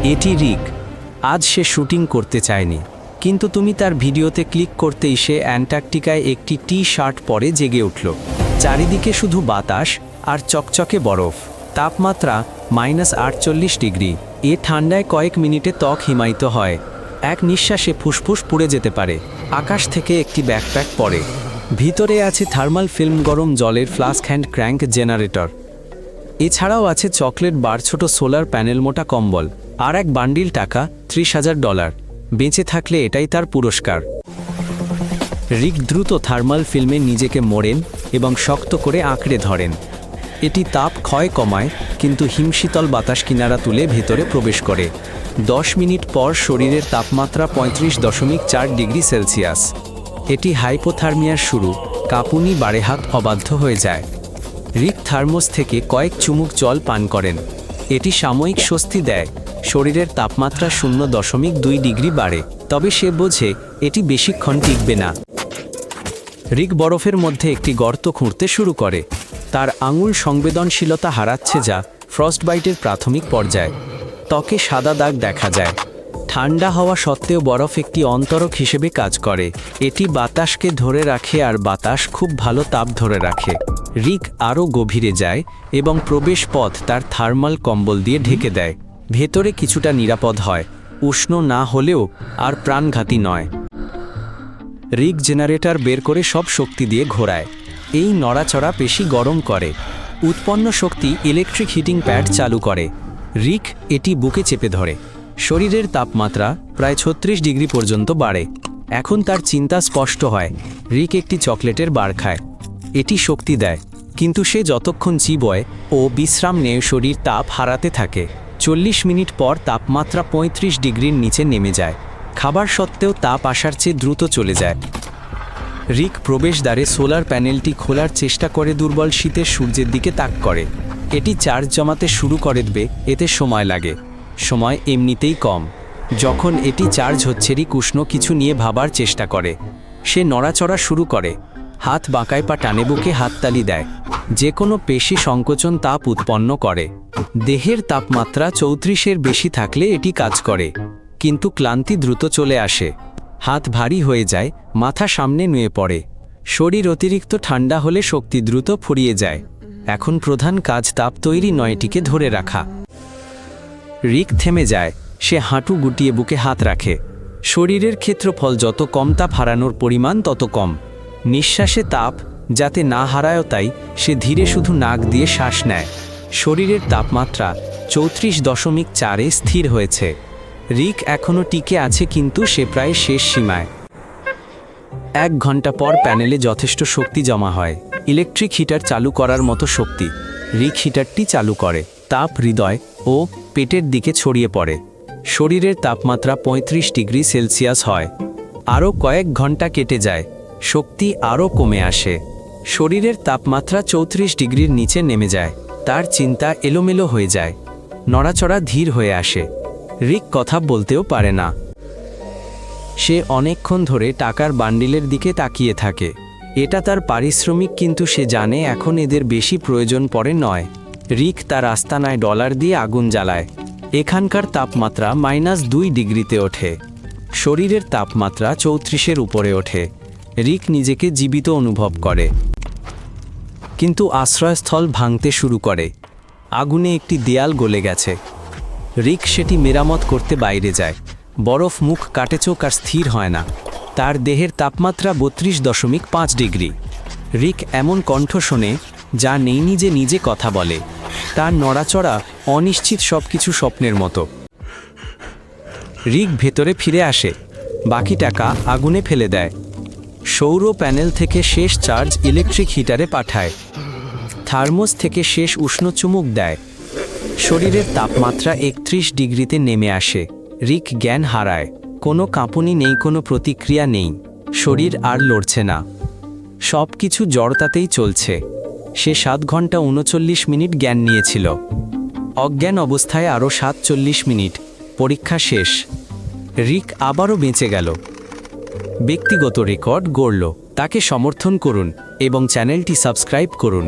এটি রিক। আজ সে শুটিং করতে চায়নি, কিন্তু তুমি তার ভিডিওতে ক্লিক করতেই সে অ্যান্টার্কটিকায় একটি টি-শার্ট পরে জেগে উঠল। চারিদিকে শুধু বাতাস আর চকচকে বরফ। তাপমাত্রা -48 ডিগ্রি। এ ঠান্ডায় কয়েক মিনিটে ত্বক হিমায়িত হয়। এক নিঃশ্বাসে ফুসফুস পুড়ে যেতে পারে। আকাশ থেকে একটি ব্যাকপ্যাক পড়ে। ভিতরে আছে থার্মাল ফিল্ম, গরম জলের ফ্লাস্ক, হ্যান্ড ক্র্যাঙ্ক জেনারেটর। এছাড়াও আছে চকলেট বার, ছোট সোলার প্যানেল, মোটা কম্বল আর এক বান্ডিল টাকা, $30,000। বেঁচে থাকলে এটাই তার পুরস্কার। রিক দ্রুত থার্মাল ফিল্মে নিজেকে মোড়েন এবং শক্ত করে আঁকড়ে ধরেন। এটি তাপ ক্ষয় কমায়, কিন্তু হিমশীতল বাতাস কিনারা তুলে ভেতরে প্রবেশ করে। 10 মিনিট পর শরীরের তাপমাত্রা 35.4 ডিগ্রি সেলসিয়াস। এটি হাইপোথার্মিয়ার শুরু। কাঁপুনি বাড়ে, হাত অবাধ্য হয়ে যায়। রিক থার্মোস থেকে কয়েক চুমুক জল পান করেন। এটি সাময়িক স্বস্তি দেয়। শরীরের তাপমাত্রা 0.2 ডিগ্রি বাড়ে, তবে সে বোঝে এটি বেশিক্ষণ টিকবে না। রিক বরফের মধ্যে একটি গর্ত খুঁড়তে শুরু করে। তার আঙুল সংবেদনশীলতা হারাচ্ছে, যা ফ্রস্টবাইটের প্রাথমিক পর্যায়। ত্বকে সাদা দাগ দেখা যায়। ঠান্ডা হওয়া সত্ত্বেও বরফ একটি অন্তরক হিসেবে কাজ করে। এটি বাতাসকে ধরে রাখে, আর বাতাস খুব ভালো তাপ ধরে রাখে। রিক আরও গভীরে যায় এবং প্রবেশ পথ তার থার্মাল কম্বল দিয়ে ঢেকে দেয়। ভেতরে কিছুটা নিরাপদ হয়, উষ্ণ না হলেও আর প্রাণঘাতী নয়। রিক জেনারেটর বের করে সব শক্তি দিয়ে ঘোরায়। এই নড়াচড়া পেশি গরম করে। উৎপন্ন শক্তি ইলেকট্রিক হিটিং প্যাড চালু করে। রিক এটি বুকে চেপে ধরে। শরীরের তাপমাত্রা প্রায় 36 ডিগ্রি পর্যন্ত বাড়ে। এখন তার চিন্তা স্পষ্ট হয়। রিক একটি চকলেটের বার খায়। এটি শক্তি দেয়, কিন্তু সে যতক্ষণ চিবোয় ও বিশ্রাম নেয় শরীর তাপ হারাতে থাকে। 40 মিনিট পর তাপমাত্রা 35 ডিগ্রির নিচে নেমে যায়। খাবার সত্ত্বেও তাপ আসার চেয়ে দ্রুত চলে যায়। রিক প্রবেশদ্বারে সোলার প্যানেলটি খোলার চেষ্টা করে। দুর্বল শীতের সূর্যের দিকে তাক করে। এটি চার্জ জমাতে শুরু করে দেবে, এতে সময় লাগে। সময় এমনিতেই কম। যখন এটি চার্জ হচ্ছে, রিক উষ্ণ কিছু নিয়ে ভাবার চেষ্টা করে। সে নড়াচড়া শুরু করে। হাত বাঁকায়, পা টানে, বুকে হাততালি দেয়। যে কোনো পেশি সংকোচন তাপ উৎপন্ন করে। দেহের তাপমাত্রা 34-এর বেশি থাকলে এটি কাজ করে, কিন্তু ক্লান্তি দ্রুত চলে আসে। হাত ভারী হয়ে যায়, মাথা সামনে নুয়ে পড়ে। শরীর অতিরিক্ত ঠান্ডা হলে শক্তি দ্রুত ফুরিয়ে যায়। এখন প্রধান কাজ তাপ তৈরি নয়, এটিকে ধরে রাখা। রিক থেমে যায়। সে হাঁটু গুটিয়ে বুকে হাত রাখে। শরীরের ক্ষেত্রফল যত কম, তাপ হারানোর পরিমাণ তত কম। নিঃশ্বাসে তাপ যাতে না হারায়, তাই সে ধীরে শুধু নাক দিয়ে শ্বাস নেয়। শরীরের তাপমাত্রা 34.4-এ স্থির হয়েছে। রিক এখনও টিকে আছে, কিন্তু সে প্রায় শেষ সীমায়। 1 ঘন্টা পর প্যানেলে যথেষ্ট শক্তি জমা হয়। ইলেকট্রিক হিটার চালু করার মতো শক্তি। রিক হিটারটি চালু করে। তাপ হৃদয় ও পেটের দিকে ছড়িয়ে পড়ে। শরীরের তাপমাত্রা 35 ডিগ্রি সেলসিয়াস হয়। আরও কয়েক ঘন্টা কেটে যায়। শক্তি আরও কমে আসে। শরীরের তাপমাত্রা 34 ডিগ্রির নিচে নেমে যায়। তার চিন্তা এলোমেলো হয়ে যায়। নড়াচড়া ধীর হয়ে আসে। রিক কথা বলতেও পারে না। সে অনেকক্ষণ ধরে টাকার বান্ডিলের দিকে তাকিয়ে থাকে। এটা তার পারিশ্রমিক, কিন্তু সে জানে এখন এদের বেশি প্রয়োজন পড়ে নয়। রিক তার আস্তানায় ডলার দিয়ে আগুন জ্বালায়। এখানকার তাপমাত্রা -2 ডিগ্রিতে ওঠে। শরীরের তাপমাত্রা 34-এর উপরে ওঠে। রিক নিজেকে জীবিত অনুভব করে, কিন্তু আশ্রয়স্থল ভাঙতে শুরু করে। আগুনে একটি দেয়াল গলে গেছে। রিক সেটি মেরামত করতে বাইরে যায়। বরফ মুখ কাটে, চোখ আর স্থির হয় না। তার দেহের তাপমাত্রা 32.5 ডিগ্রি। রিক এমন কণ্ঠ শোনে যা নেই, নিজে নিজে কথা বলে। তার নড়াচড়া অনিশ্চিত, সবকিছু স্বপ্নের মতো। রিক ভেতরে ফিরে আসে। বাকি টাকা আগুনে ফেলে দেয়। সৌর প্যানেল থেকে শেষ চার্জ ইলেকট্রিক হিটারে পাঠায়। থার্মোস থেকে শেষ উষ্ণ চুমুক দেয়। শরীরের তাপমাত্রা 31 ডিগ্রিতে নেমে আসে। রিক জ্ঞান হারায়। কোনো কাঁপুনি নেই, কোনো প্রতিক্রিয়া নেই। শরীর আর লড়ছে না। সব কিছু জড়তাতেই চলছে। সে 7 ঘন্টা 39 মিনিট জ্ঞান নিয়েছিল। অজ্ঞান অবস্থায় আরও 47 মিনিট। পরীক্ষা শেষ। রিক আবারও বেঁচে গেল। ব্যক্তিগত রেকর্ড গড়ল। তাকে সমর্থন করুন এবং চ্যানেলটি সাবস্ক্রাইব করুন।